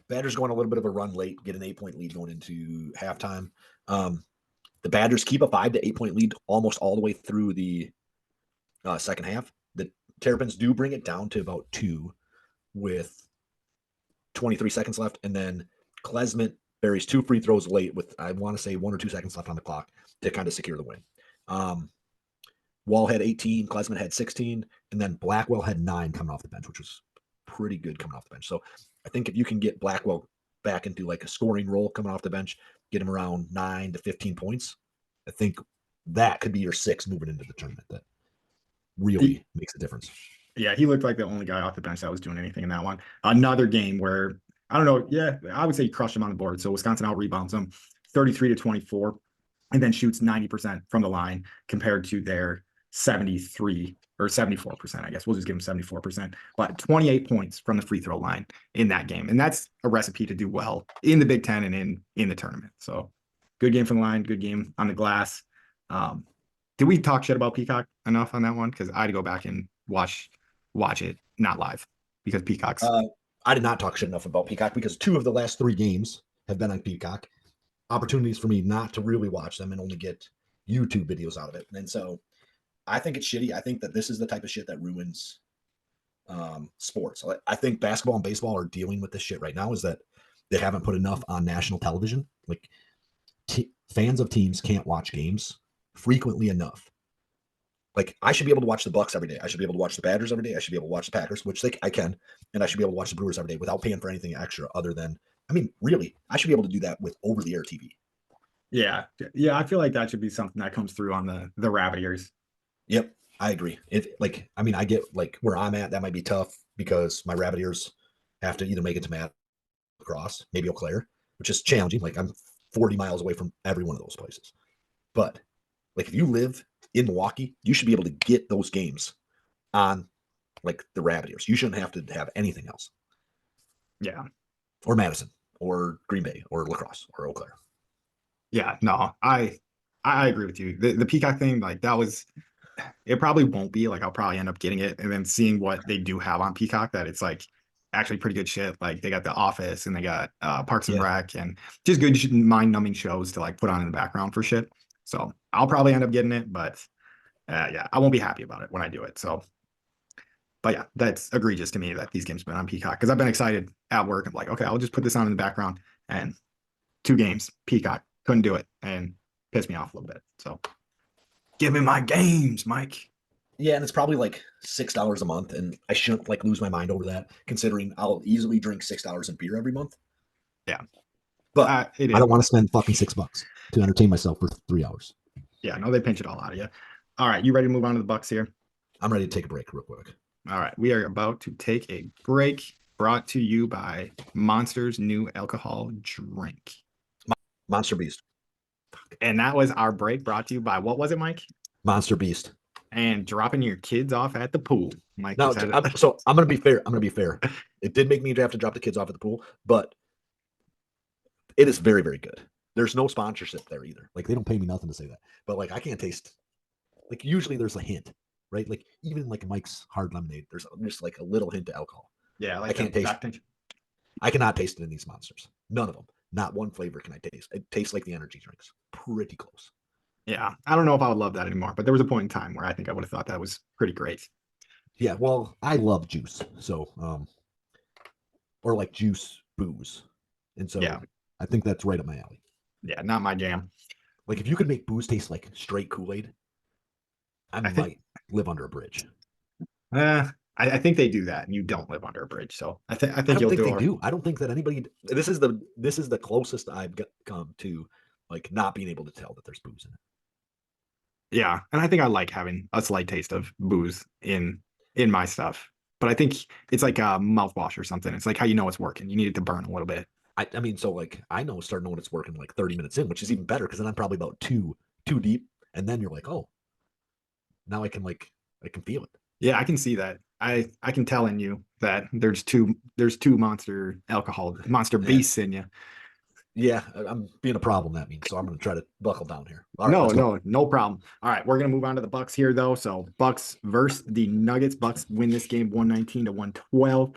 Badgers go on a little bit of a run late, get an 8-point lead going into halftime. The Badgers keep a 5 to 8 point lead almost all the way through the second half. The Terrapins do bring it down to about 2 with 23 seconds left, and then Klesmit buries 2 free throws late with, I want to say, 1 or 2 seconds left on the clock to kind of secure the win. Wall had 18, Klesmit had 16, and then Blackwell had 9 coming off the bench, which was pretty good coming off the bench. So I think if you can get Blackwell back into like a scoring role coming off the bench, get him around 9 to 15 points, I think that could be your 6 moving into the tournament. That really makes a difference. Yeah, he looked like the only guy off the bench that was doing anything in that one. Another game where I don't know. Yeah, I would say he crushed him on the board. So Wisconsin out rebounds him 33-24, and then shoots 90% from the line compared to their 73 or 74%. I guess we'll just give him 74%, but 28 points from the free throw line in that game, and that's a recipe to do well in the Big Ten and in the tournament. So good game from the line, good game on the glass. Did we talk shit about Peacock enough on that one? Because I had to go back and watch it, not live, because Peacock's. I did not talk shit enough about Peacock because 2 of the last 3 games have been on Peacock. Opportunities for me not to really watch them and only get YouTube videos out of it. And so I think it's shitty. I think that this is the type of shit that ruins sports. I think basketball and baseball are dealing with this shit right now, is that they haven't put enough on national television. Like fans of teams can't watch games frequently enough. Like I should be able to watch the Bucks every day. I should be able to watch the Badgers every day. I should be able to watch the Packers, which I can, and I should be able to watch the Brewers every day without paying for anything extra other than, I mean, really, I should be able to do that with over-the-air TV. Yeah, I feel like that should be something that comes through on the rabbit ears. Yep, I agree. I get like where I'm at, that might be tough because my rabbit ears have to either make it to Matt Cross, maybe Eau Claire, which is challenging. Like I'm 40 miles away from every one of those places. But like if you live in Milwaukee, you should be able to get those games on like the rabbit ears. You shouldn't have to have anything else. Yeah. Or Madison or Green Bay or La Crosse or Eau Claire. Yeah, no, I agree with you. The Peacock thing, like that was, it probably won't be like I'll probably end up getting it and then seeing what they do have on Peacock, that it's like actually pretty good shit. Like they got The Office and they got Parks and Rec and just good mind numbing shows to like put on in the background for shit. So I'll probably end up getting it, but yeah, I won't be happy about it when I do it. So, but yeah, that's egregious to me that these games have been on Peacock because I've been excited at work. I'm like, okay, I'll just put this on in the background, and 2 games Peacock couldn't do it and pissed me off a little bit. So give me my games, Mike. Yeah, and it's probably like $6 a month, and I shouldn't like lose my mind over that, considering I'll easily drink $6 in beer every month. Yeah, but I don't want to spend fucking $6 to entertain myself for 3 hours. Yeah, no, they pinch it all out of you. All right, you ready to move on to the Bucks here? I'm ready to take a break real quick. All right, we are about to take a break. Brought to you by Monster's new alcohol drink, Monster Beast. And that was our break. Brought to you by, what was it, Mike? Monster Beast. And dropping your kids off at the pool, Mike. No, so I'm gonna be fair. It did make me have to drop the kids off at the pool, but it is very, very good. There's no sponsorship there either. Like they don't pay me nothing to say that, but like I can't taste. Like usually there's a hint, right? Like even like Mike's hard lemonade, there's just like a little hint of alcohol. Yeah, like I can't taste. I cannot taste it in these monsters. None of them. Not one flavor can I taste. It tastes like the energy drinks. Pretty close. Yeah, I don't know if I would love that anymore, but there was a point in time where I think I would have thought that was pretty great. Yeah, well, I love juice, so or like juice booze, and so yeah, I think that's right up my alley. Yeah, not my jam. Like if you could make booze taste like straight Kool-Aid, I might live under a bridge. I think they do that, and you don't live under a bridge. So I think you'll think they do. I don't think that anybody. This is the closest I've come to like not being able to tell that there's booze in it. Yeah, and I think I like having a slight taste of booze in my stuff, but I think it's like a mouthwash or something. It's like how you know it's working. You need it to burn a little bit. I mean, so like I start knowing it's working like 30 minutes in, which is even better because then I'm probably about two deep, and then you're like, oh, now I can feel it. Yeah, I can see that. I can tell in you that there's two monster beasts in you. Yeah, I'm being a problem, that means. So I'm going to try to buckle down here. All right, no problem. All right, we're going to move on to the Bucks here, though. So Bucks versus the Nuggets. Bucks win this game 119-112.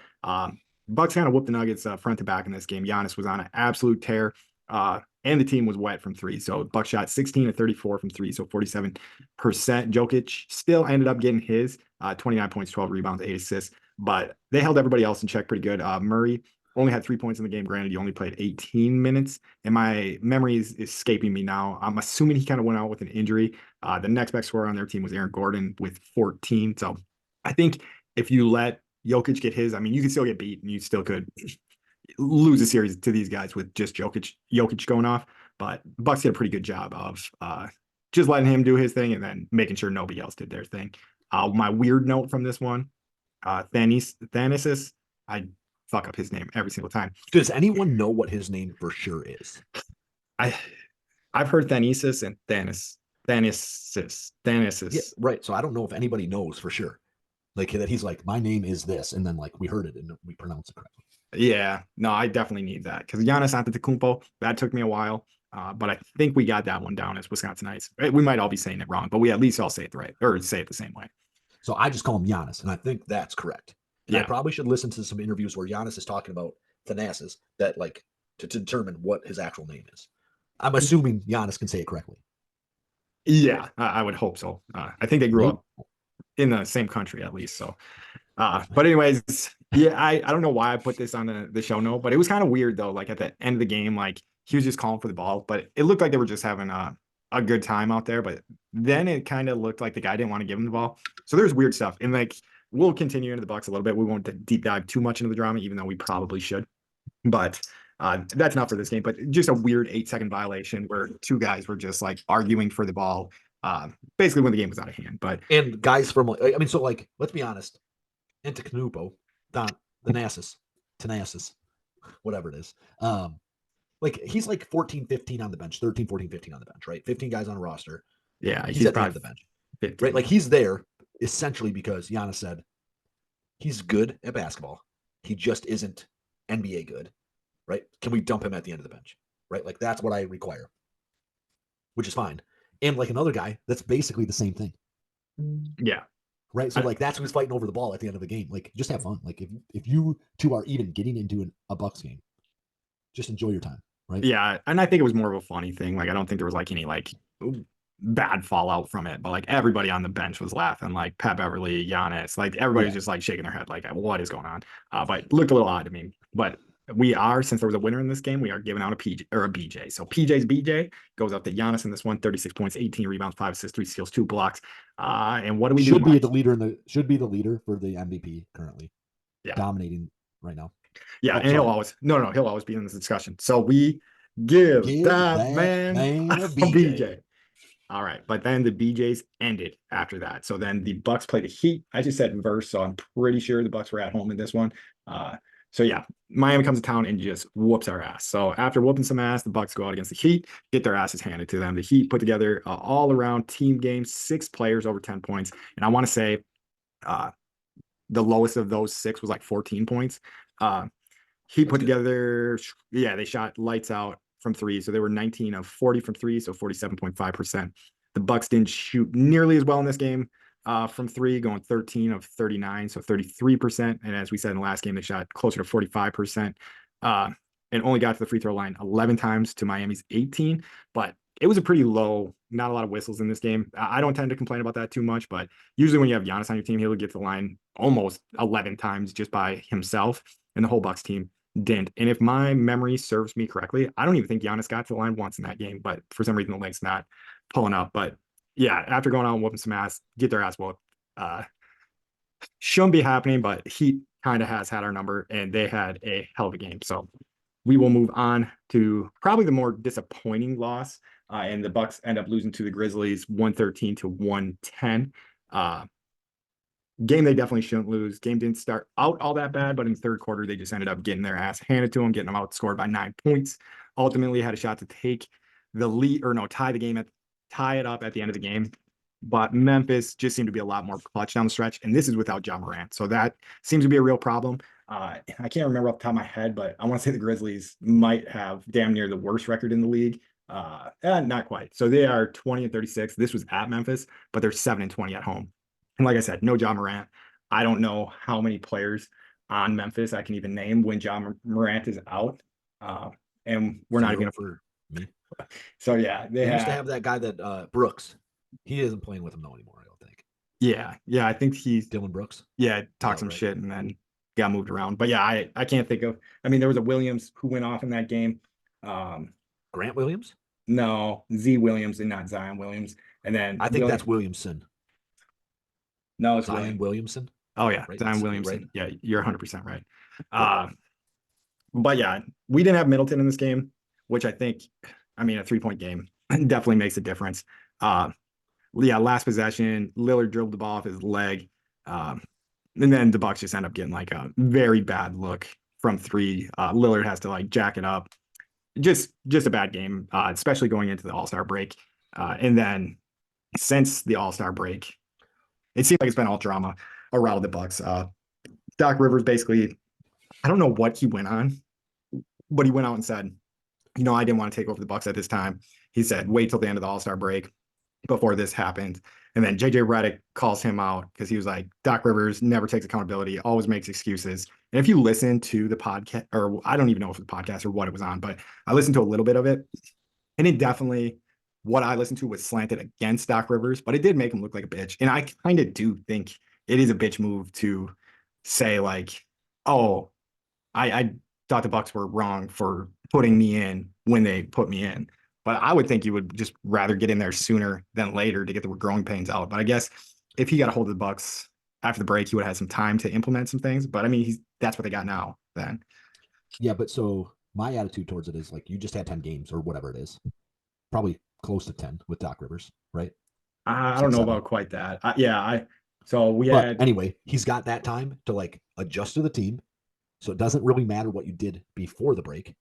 Bucks kind of whooped the Nuggets front to back in this game. Giannis was on an absolute tear, and the team was wet from 3. So Bucks shot 16 of 34 from 3, so 47%. Jokic still ended up getting his, 29 points, 12 rebounds, 8 assists. But they held everybody else in check pretty good. Murray only had 3 points in the game. Granted, he only played 18 minutes, and my memory is escaping me now. I'm assuming he kind of went out with an injury. The next best scorer on their team was Aaron Gordon with 14. So I think if you let Jokic get his, I mean, you can still get beat, and you still could lose a series to these guys with just Jokic going off. But Bucks did a pretty good job of just letting him do his thing and then making sure nobody else did their thing. My weird note from this one, Thanasis, I fuck up his name every single time. Does anyone know what his name for sure is? I I've heard Thanasis and Thanasis. Yeah, right. So I don't know if anybody knows for sure. Like that he's like, my name is this, and then like we heard it and we pronounce it correctly. Yeah, no, I definitely need that because Giannis Antetokounmpo, that took me a while. But I think we got that one down as Wisconsinites. We might all be saying it wrong, but we at least all say it right or say it the same way. So I just call him Giannis, and I think that's correct. And I Yeah. probably should listen to some interviews where Giannis is talking about Thanasis that like to determine what his actual name is. I'm assuming Giannis can say it correctly. Yeah, I would hope so. I think they grew Maybe. up in the same country at least. So, but anyways, yeah, I don't know why I put this on the show note, but it was kind of weird though. Like at the end of the game, like he was just calling for the ball, but it looked like they were just having a good time out there. But then it kind of looked like the guy didn't want to give him the ball. So there's weird stuff. And like we'll continue into the Bucks a little bit. We won't deep dive too much into the drama, even though we probably should. But that's not for this game. But just a weird 8-second violation where two guys were just like arguing for the ball, basically when the game was out of hand. But And guys from I mean, so like let's be honest, Antetokounmpo, Don Thanasis, whatever it is. Like he's like 14, 15 on the bench, 13, 14, 15 on the bench, right? 15 guys on a roster. yeah, He's at the end of the bench, 15. right? Like he's there essentially because Giannis said he's good at basketball. He just isn't NBA good, right? Can we dump him at the end of the bench, right? Like that's what I require, which is fine. And like another guy, that's basically the same thing, Yeah. right? So like that's who's fighting over the ball at the end of the game. Like just have fun. Like if you two are even getting into a Bucks game, just enjoy your time, right? Yeah, and I think it was more of a funny thing. Like I don't think there was like any like bad fallout from it, but like everybody on the bench was laughing, like Pat Beverly, Giannis, like everybody was Yeah. just like shaking their head, like what is going on? But it looked a little odd to me. But we are, since there was a winner in this game, we are giving out a PJ or a BJ. So PJ's BJ goes up to Giannis in this one, 36 points, 18 rebounds, 5 assists, 3 steals, 2 blocks. And what do we do? Should be the leader for the MVP currently, Yeah. dominating right now. Yeah, Oh, and sorry. he'll always be in this discussion. So we give Give that that man man a a BJ. BJ. All right, but then the BJs ended after that. So then the Bucks played the Heat. I just said verse, so I'm pretty sure the Bucks were at home in this one. So yeah, Miami comes to town and just whoops our ass. So after whooping some ass, the Bucks go out against the Heat, get their asses handed to them. The Heat put together all around team game, 6 players over 10 points, and I want to say uh, the lowest of those 6 was like 14 points. He That's put good. together, yeah, they shot lights out from three. So they were 19 of 40 from three, so 47.5%. The Bucks didn't shoot nearly as well in this game from three, going 13 of 39, so 33%. And as we said in the last game, they shot closer to 45%. And only got to the free throw line 11 times to Miami's 18. But it was a pretty low, not a lot of whistles in this game. I don't tend to complain about that too much, but usually when you have Giannis on your team, he'll get to the line almost 11 times just by himself, and the whole Bucks team didn't. And if my memory serves me correctly, I don't even think Giannis got to the line once in that game, but for some reason the link's not pulling up. But yeah, after going out and whooping some ass, get their ass whooped. Shouldn't be happening, but Heat kind of has had our number, and they had a hell of a game. So we will move on to probably the more disappointing loss. And the Bucks end up losing to the Grizzlies 113 to 110. Game they definitely shouldn't lose. Game didn't start out all that bad, but in the third quarter, they just ended up getting their ass handed to them, getting them outscored by 9 points. Ultimately, had a shot to take the lead or no, tie it up at the end of the game. But Memphis just seemed to be a lot more clutch down the stretch, and this is without Ja Morant. So that seems to be a real problem. I can't remember off the top of my head, but I want to say the Grizzlies might have damn near the worst record in the league. Not quite. So they are 20 and 36. This was at Memphis, but they're 7 and 20 at home. And like I said, no Ja Morant. I don't know how many players on Memphis I can even name when Ja Morant is out. And we're not even Zero for me. So yeah, They used to have that guy that Brooks. He isn't playing with him though anymore, I don't think. Yeah, yeah, I think he's Dylan Brooks. yeah, talked Yeah, some right. shit and then got moved around. But yeah, I can't think of. I mean, there was a Williams who went off in that game. Um, Grant Williams. no, Z Williams and not Zion Williams. And then I think that's William. Williamson. No, it's Zion William. Williamson. Oh yeah, Right. Zion Right. Williamson. Yeah, you're 100% right. Yep. Uh, but yeah, we didn't have Middleton in this game, which I think, I mean, a 3-point game definitely makes a difference. Uh, yeah, last possession, Lillard dribbled the ball off his leg. Um, and then the Bucks just end up getting like a very bad look from three. Lillard has to like jack it up. Just a bad game, especially going into the All-Star break. And then since the All-Star break, it seemed like it's been all drama around the Bucks. Doc Rivers basically, I don't know what he went on, but he went out and said, I didn't want to take over the Bucks at this time. He said, wait till the end of the All-Star break before this happened. And then JJ Redick calls him out because he was like, Doc Rivers never takes accountability, always makes excuses. And if you listen to the podcast, or I don't even know if it was a podcast or what it was on, but I listened to a little bit of it. And it definitely, what I listened to was slanted against Doc Rivers, but it did make him look like a bitch. And I kind of do think it is a bitch move to say, like, oh, I thought the Bucks were wrong for putting me in when they put me in. But I would think you would just rather get in there sooner than later to get the growing pains out. But I guess if he got a hold of the Bucks after the break, he would have had some time to implement some things. But I mean, that's what they got now. Then Yeah, but so my attitude towards it is like you just had 10 games or whatever it is, probably close to 10 with Doc Rivers, right? I don't Six, know seven. about quite that. Yeah, so we But had anyway, he's got that time to like adjust to the team. So it doesn't really matter what you did before the break.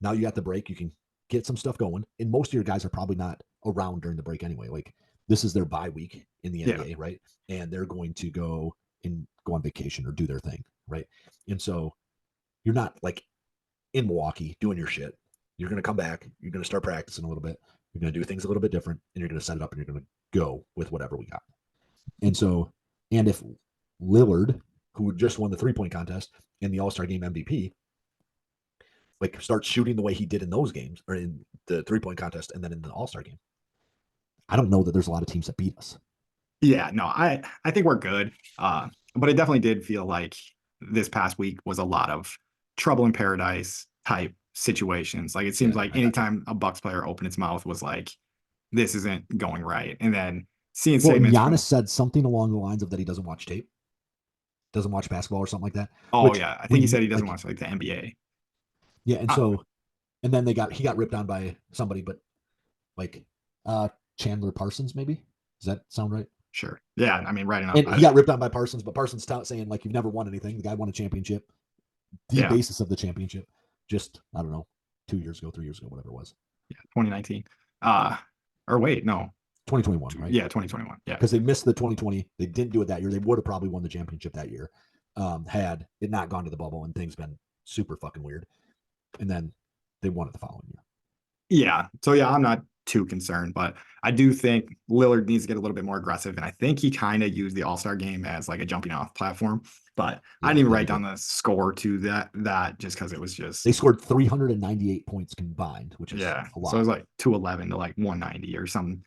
Now you got the break, you can get some stuff going. And most of your guys are probably not around during the break anyway. Like this is their bye week in the yeah NBA, right? And they're going to go on vacation or do their thing, right? And so you're not like in Milwaukee doing your shit. You're going to come back. You're going to start practicing a little bit. You're going to do things a little bit different, and you're going to set it up, and you're going to go with whatever we got. And so, and if Lillard, who just won the 3-point contest in the All Star Game MVP, like starts shooting the way he did in those games or in the 3-point contest, and then in the All Star Game, I don't know that there's a lot of teams that beat us. yeah no I think we're good. But it definitely did feel like this past week was a lot of trouble in paradise type situations. Like it seems Yeah, like anytime a Bucks player opened its mouth was like, this isn't going right. And then seeing well, and segments Giannis from, said something along the lines of that he doesn't watch tape, doesn't watch basketball or something like that. oh Which yeah, I think he when said he doesn't like watch like the NBA. yeah, and Uh, so and then he got ripped on by somebody, but like Chandler Parsons, maybe. Does that sound right? sure. Yeah, I mean, right enough. And he got ripped on by Parsons, but Parsons saying like you've never won anything. The guy won a championship. The Yeah, basis of the championship, just I don't know, 2 years ago, 3 years ago, whatever it was, 2019. Uh, or wait, no, 2021, right? yeah, 2021. Yeah, Because they missed the 2020. They didn't do it that year. They would have probably won the championship that year, had it not gone to the bubble and things been super fucking weird. And then they won it the following year. yeah. So yeah, I'm not too concerned, but I do think Lillard needs to get a little bit more aggressive, and I think he kind of used the All Star game as like a jumping off platform. But I Yeah, didn't even yeah, write he down did. the score to that just because it was They just scored 398 points combined, which is yeah. a So it lot. was like 211 to like 190 or some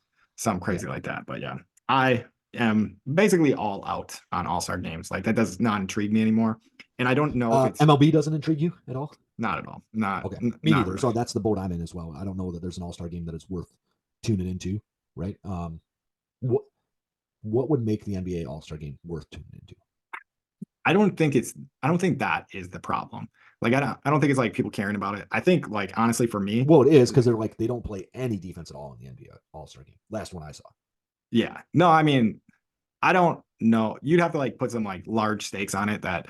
Yeah. crazy like that. But yeah, I am basically all out on All Star games. Like that does not intrigue me anymore, and I don't know if it's MLB doesn't intrigue you at all? not at all, not Okay, me not neither. really. So that's the boat I'm in as well. I don't know that there's an All Star game that is worth tuning into. Right? What what would make the NBA All Star game worth tuning into? I don't think it's I don't think that is the problem. Like I don't think it's like people caring about it. I think like honestly for me, Well, it is because they're like they don't play any defense at all in the NBA All Star game. Last one I saw. yeah. No, I mean, I don't know. You'd have to like put some like large stakes on it that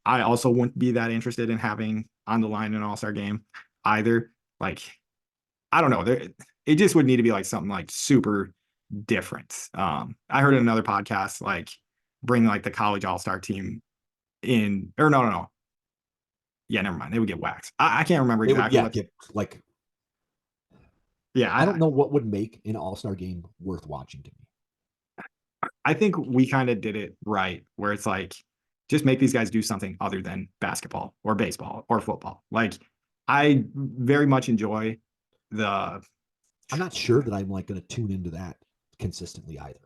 I also wouldn't be that interested in having on the line in an all-star game either. Like, I don't know. It just would need to be like something like super different. I heard in another podcast, like bring like the college all-star team in, or no. Yeah, never mind. They would get waxed. I can't remember They would exactly yeah what. get like Yeah, I don't know what would make an All Star game worth watching to me. I think we kind of did it right, where it's like just make these guys do something other than basketball or baseball or football. Like I very much enjoy the I'm not sure that I'm like going to tune into that consistently either.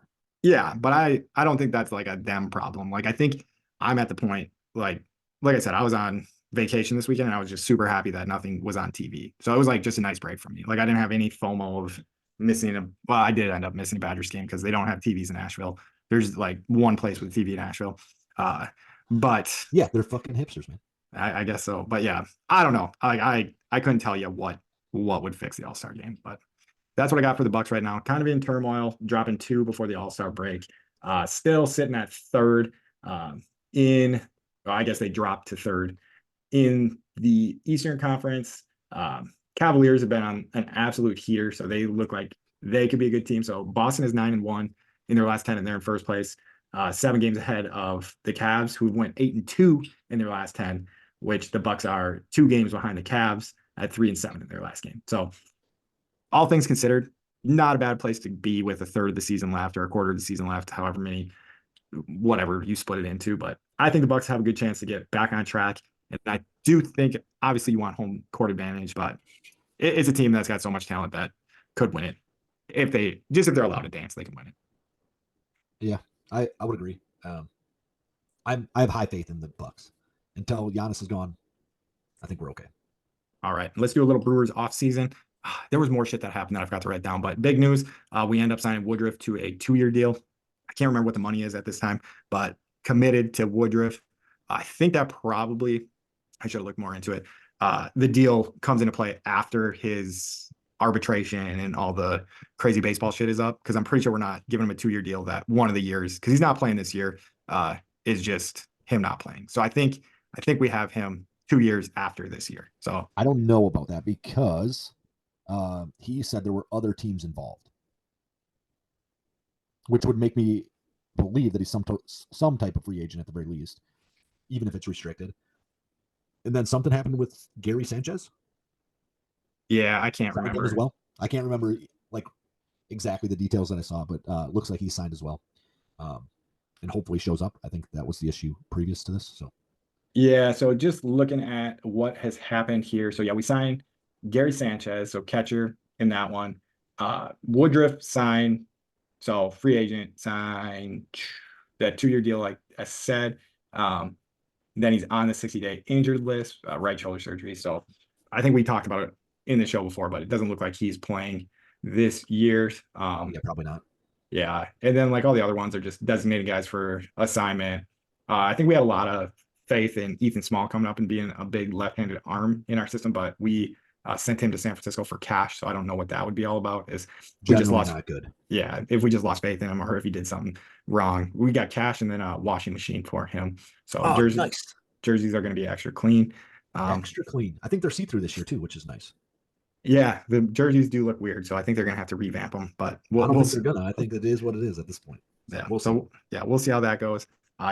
Yeah, but I don't think that's like a them problem. Like I think I'm at the point like I said, I was on vacation this weekend and I was just super happy that nothing was on TV. So it was like just a nice break for me. Like I didn't have any FOMO of missing a well, I did end up missing a Badgers game because they don't have TVs in Nashville. There's like one place with a TV in Nashville. Uh but Yeah, they're fucking hipsters, man. I guess so. But yeah, I don't know. I couldn't tell you what would fix the All-Star game, but that's what I got for the Bucks right now. Kind of in turmoil, dropping two before the All-Star break. Still sitting at third. In well, I guess they dropped to third in the Eastern Conference. Cavaliers have been on an absolute heater, so they look like they could be a good team. So Boston is 9-1 in their last 10, and they're in first place, 7 games ahead of the Cavs, who went 8-2 in their last 10, which the Bucks are 2 games behind the Cavs at 3-7 in their last game. So all things considered, not a bad place to be with a third of the season left or a quarter of the season left, however many, whatever you split it into. But I think the Bucks have a good chance to get back on track. And I do think, obviously, you want home court advantage, but it's a team that's got so much talent that could win it. If they're allowed to dance, they can win it. Yeah, I would agree. I have high faith in the Bucks. Until Giannis is gone, I think we're okay. All right, let's do a little Brewers off season. There was more shit that happened that I've got to write down, but big news. We end up signing Woodruff to a 2-year deal. I can't remember what the money is at this time, but committed to Woodruff. I think that probably, I should have looked more into it. The deal comes into play after his arbitration and all the crazy baseball shit is up, because I'm pretty sure we're not giving him a 2-year deal that one of the years, because he's not playing this year, is just him not playing. So I think we have him 2 years after this year. So I don't know about that because he said there were other teams involved, which would make me believe that he's some type of free agent at the very least, even if it's restricted. And then something happened with Gary Sanchez. yeah, I can't Signed again as remember. well. I can't remember like exactly the details that I saw, but looks like he signed as well, um, and hopefully shows up. I think that was the issue previous to this. So Yeah, so just looking at what has happened here. So yeah, we signed Gary Sanchez, so catcher in that one. Woodruff signed, so free agent signed that 2-year deal, like I said. Um, then he's on the 60-day injured list, right shoulder surgery. So I think we talked about it in the show before, but it doesn't look like he's playing this year. yeah, probably not. Yeah. And then like all the other ones are just designated guys for assignment. I think we had a lot of faith in Ethan Small coming up and being a big left-handed arm in our system, but we sent him to San Francisco for cash. So I don't know what that would be all about. Is we just Generally lost, not good. yeah, if we just lost faith in him or if he did something wrong. We got cash and then a washing machine for him. So Oh, nice. jerseys are going to be extra clean. Extra clean. I think they're see-through this year too, which is nice. Yeah, the jerseys do look weird, so I think they're going to have to revamp them, but I don't we'll think they're gonna. I think it is what it is at this point. So yeah. we'll see. So yeah, we'll see how that goes.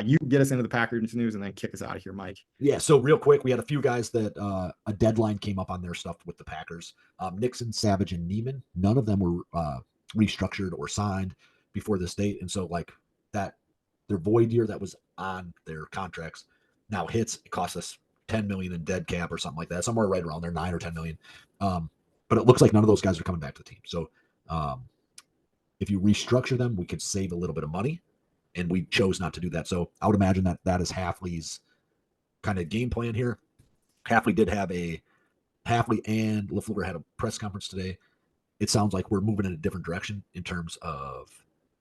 You get us into the Packers news and then kick us out of here, Mike. Yeah. So real quick, we had a few guys that a deadline came up on their stuff with the Packers. Nixon, Savage, and Neiman. None of them were restructured or signed before this date, and so like that, their void year that was on their contracts now hits. It costs us 10 million in dead cap or something like that, somewhere right around there, 9 or 10 million. But it looks like none of those guys are coming back to the team. So um, if you restructure them, we could save a little bit of money, and we chose not to do that. So I would imagine that that is Halfley's kind of game plan here. Halfley did have a Halfley and LaFleur had a press conference today. It sounds like we're moving in a different direction in terms of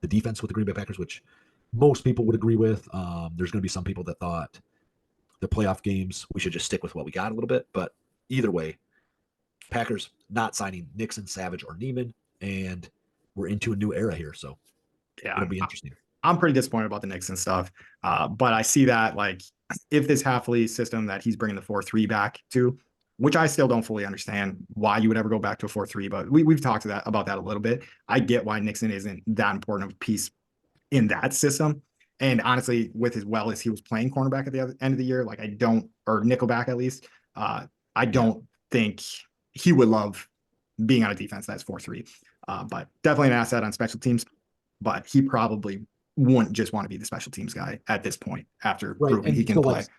the defense with the Green Bay Packers, which most people would agree with. There's going to be some people that thought the playoff games we should just stick with what we got a little bit, but either way, Packers not signing Nixon, Savage, or Neiman, and we're into a new era here. So Yeah, it'll be interesting. I'm pretty disappointed about the Nixon stuff. But I see that like if this Halfley system that he's bringing the 4-3 back to, which I still don't fully understand why you would ever go back to a 4-3, but we've talked about that a little bit. I get why Nixon isn't that important of a piece in that system. And honestly, with as well as he was playing cornerback at the end of the year, like I don't, or nickelback at least, I Yeah. don't think he would love being on a defense that's 4-3. But definitely an asset on special teams. But he probably wouldn't just want to be the special teams guy at this point after Right. proving he And can so like, play.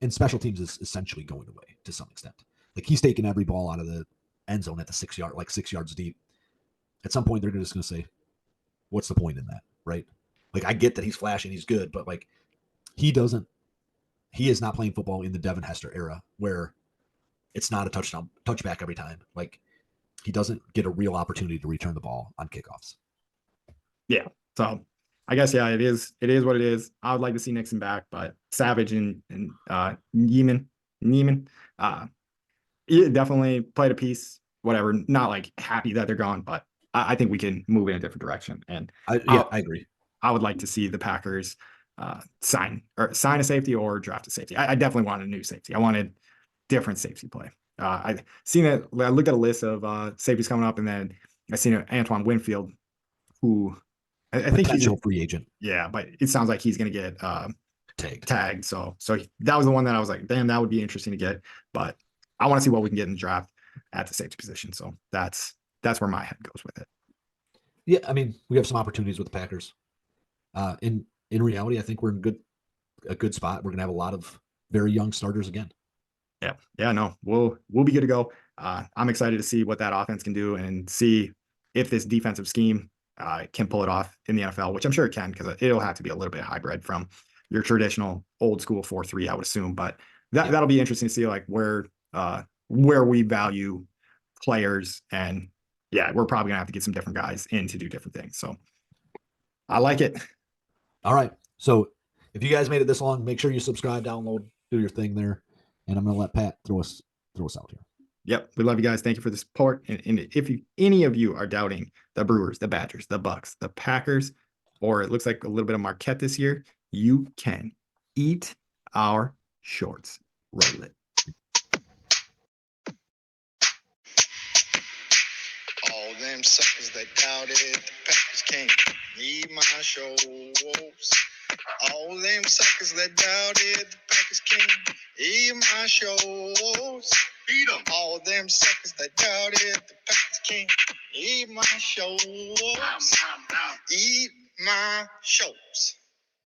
and special teams is essentially going away to some extent. Like he's taking every ball out of the end zone at the 6 yard, like 6 yards deep. At some point, they're just going to say, "What's the point in that?" Right? Like I get that he's flashy and he's good, but like he is not playing football in the Devin Hester era where it's not a touchback every time. Like he doesn't get a real opportunity to return the ball on kickoffs. Yeah. So I guess yeah, it is what it is. I would like to see Nixon back, but Savage and Neiman, it definitely played a piece. Whatever. Not like happy that they're gone, but I think we can move in a different direction. And I agree. I would like to see the Packers sign a safety or draft a safety. I definitely wanted a new safety. I wanted different safety play. I seen it. I looked at a list of safeties coming up, and then I seen Antoine Winfield, who I think he's Potential free agent yeah, but it sounds like he's going to get tagged. tagged. So that was the one that I was like, damn, that would be interesting to get. But I want to see what we can get in the draft at the safety position. So that's where my head goes with it. Yeah, I mean, we have some opportunities with the Packers. In reality, I think we're in a good spot. We're gonna have a lot of very young starters again. Yeah, no, we'll be good to go. I'm excited to see what that offense can do and see if this defensive scheme can pull it off in the NFL, which I'm sure it can because it'll have to be a little bit hybrid from your traditional old school 4-3, I would assume. But that'll be interesting to see like where we value players, and yeah, we're probably gonna have to get some different guys in to do different things. So I like it. All right. So if you guys made it this long, make sure you subscribe, download, do your thing there. And I'm gonna let Pat throw us out here. Yep, we love you guys. Thank you for the support. And if any of you are doubting the Brewers, the Badgers, the Bucks, the Packers, or it looks like a little bit of Marquette this year, you can eat our shorts. Roll it. All them suckers that doubted the Packers can't need my shows. All them suckers that doubted the Packers can't eat my shows. Eat them. All them suckers that doubted the Packers can't eat my shows. Eat my shows.